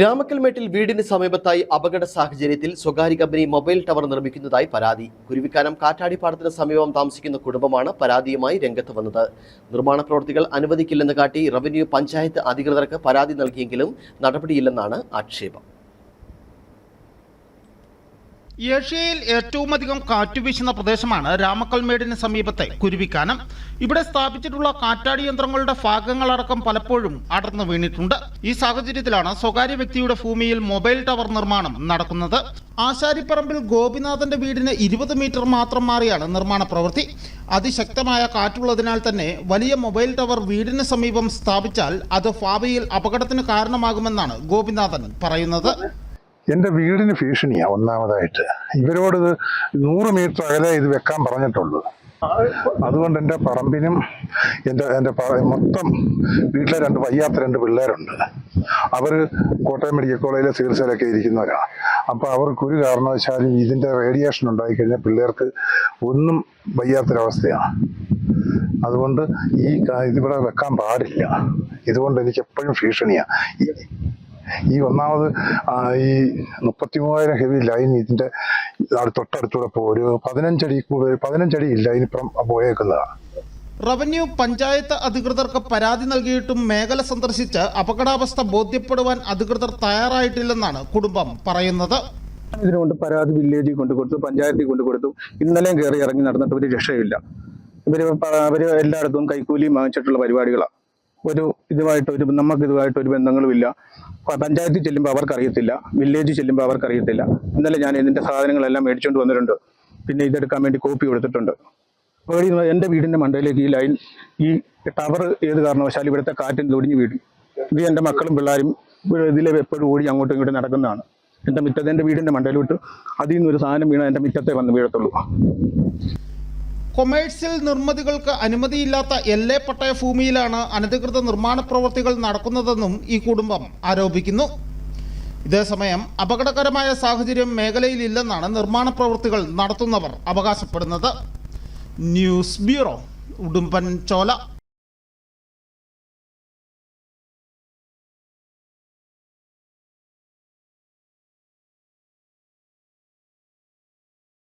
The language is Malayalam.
രാമക്കൽമേട്ടിൽ വീടിന് സമീപത്തായി അപകട സാഹചര്യത്തിൽ സ്വകാര്യ കമ്പനി മൊബൈൽ ടവർ നിർമ്മിക്കുന്നതായി പരാതി. കുരുവിക്കാനം കാറ്റാടിപ്പാടത്തിന് സമീപം താമസിക്കുന്ന കുടുംബമാണ് പരാതിയുമായി രംഗത്ത് വന്നത്. നിർമ്മാണ പ്രവൃത്തികൾ അനുവദിക്കില്ലെന്ന് കാട്ടി റവന്യൂ പഞ്ചായത്ത് അധികൃതർക്ക് പരാതി നൽകിയെങ്കിലും നടപടിയില്ലെന്നാണ് ആക്ഷേപം. ഏഷ്യയിൽ ഏറ്റവുമധികം കാറ്റുവീശുന്ന പ്രദേശമാണ് രാമക്കൽമേടിന് സമീപത്തെ കുരുവിക്കാനം. ഇവിടെ സ്ഥാപിച്ചിട്ടുള്ള കാറ്റാടി യന്ത്രങ്ങളുടെ ഭാഗങ്ങളടക്കം പലപ്പോഴും അടർന്നു വീണിട്ടുണ്ട്. ഈ സാഹചര്യത്തിലാണ് സ്വകാര്യ വ്യക്തിയുടെ ഭൂമിയിൽ മൊബൈൽ ടവർ നിർമ്മാണം നടക്കുന്നത്. ആശാരിപ്പറമ്പിൽ ഗോപിനാഥന്റെ വീടിന് 20 മീറ്റർ മാത്രം മാറിയാണ് നിർമ്മാണ പ്രവൃത്തി. അതിശക്തമായ കാറ്റുള്ളതിനാൽ തന്നെ വലിയ മൊബൈൽ ടവർ വീടിന് സമീപം സ്ഥാപിച്ചാൽ അത് ഭാവിയിൽ അപകടത്തിന് കാരണമാകുമെന്നാണ് ഗോപിനാഥൻ പറയുന്നത്. എൻ്റെ വീടിന് ഭീഷണിയാണ്. ഒന്നാമതായിട്ട് ഇവരോട് 100 മീറ്റർ അകലെ ഇത് വെക്കാൻ പറഞ്ഞിട്ടുള്ളൂ. അതുകൊണ്ട് എൻ്റെ പറമ്പിനും എൻ്റെ മൊത്തം വീട്ടിലെ വയ്യാത്ത 2 പിള്ളേരുണ്ട്. അവർ കോട്ടയം മെഡിക്കൽ കോളേജിലെ ചികിത്സയിലൊക്കെ ഇരിക്കുന്നവരാണ്. അപ്പോൾ അവർക്കൊരു കാരണവശാലും ഇതിൻ്റെ റേഡിയേഷൻ ഉണ്ടായിക്കഴിഞ്ഞാൽ പിള്ളേർക്ക് ഒന്നും വയ്യാത്തൊരവസ്ഥയാണ്. അതുകൊണ്ട് ഇതിവിടെ വെക്കാൻ പാടില്ല. ഇതുകൊണ്ട് എനിക്ക് എപ്പോഴും ഭീഷണിയാണ്. ഒന്നാമത് ഈ 33,000 ഹെവി ലൈൻ ഇതിന്റെ തൊട്ടടുത്തൂടെ ഒരു 15 അടി ലൈനിപ്പുറം പോയേക്കുന്നതാണ്. റവന്യൂ പഞ്ചായത്ത് അധികൃതർക്ക് പരാതി നൽകിയിട്ടും മേഖല സന്ദർശിച്ച് അപകടാവസ്ഥ ബോധ്യപ്പെടുവാൻ അധികൃതർ തയ്യാറായിട്ടില്ലെന്നാണ് കുടുംബം പറയുന്നത്. ഇതിനുകൊണ്ട് പരാതി വില്ലേജിൽ കൊണ്ടുകൊടുത്തു, പഞ്ചായത്തിൽ കൊണ്ടുകൊടുത്തു. ഇന്നലെയും കയറി ഇറങ്ങി നടന്നിട്ട് ഒരു രക്ഷയില്ല. അവര് എല്ലായിടത്തും കൈക്കൂലിയും വാങ്ങിച്ചിട്ടുള്ള പരിപാടികളാണ്. നമുക്കിതുമായിട്ടൊരു ബന്ധങ്ങളുമില്ല. പഞ്ചായത്തിൽ ചെല്ലുമ്പോൾ അവർക്കറിയത്തില്ല, വില്ലേജിൽ ചെല്ലുമ്പോൾ അവർക്കറിയത്തില്ല. ഇന്നലെ ഞാൻ ഇതിന്റെ സാധനങ്ങളെല്ലാം മേടിച്ചുകൊണ്ട് വന്നിട്ടുണ്ട്. പിന്നെ ഇതെടുക്കാൻ വേണ്ടി കോപ്പി കൊടുത്തിട്ടുണ്ട്. എൻ്റെ വീടിന്റെ മണ്ടയിലേക്ക് ഈ ലൈൻ, ഈ ടവർ ഏത് കാരണവശാലും ഇവിടുത്തെ കാറ്റിൽ ഒടിഞ്ഞു വീഴും. ഇത് എൻ്റെ മക്കളും പിള്ളേരും ഇതിലെ എപ്പോഴും ഓടി അങ്ങോട്ടും ഇങ്ങോട്ടും നടക്കുന്നതാണ്. എൻ്റെ വീടിന്റെ മണ്ടയിലോട്ട് അതിൽ നിന്നൊരു സാധനം വീണാൽ എൻ്റെ മുറ്റത്തെ വന്ന് വീഴത്തുള്ളൂ. കൊമേഴ്സ്യൽ നിർമ്മിതികൾക്ക് അനുമതിയില്ലാത്ത എൽഎ പട്ടയ ഭൂമിയിലാണ് അനധികൃത നിർമ്മാണ പ്രവൃത്തികൾ നടക്കുന്നതെന്നും ഈ കുടുംബം ആരോപിക്കുന്നു. ഇതേസമയം അപകടകരമായ സാഹചര്യം മേഖലയിലില്ലെന്നാണ് നിർമ്മാണ പ്രവൃത്തികൾ നടത്തുന്നവർ അവകാശപ്പെടുന്നത്. News bureau, Udumbanchola.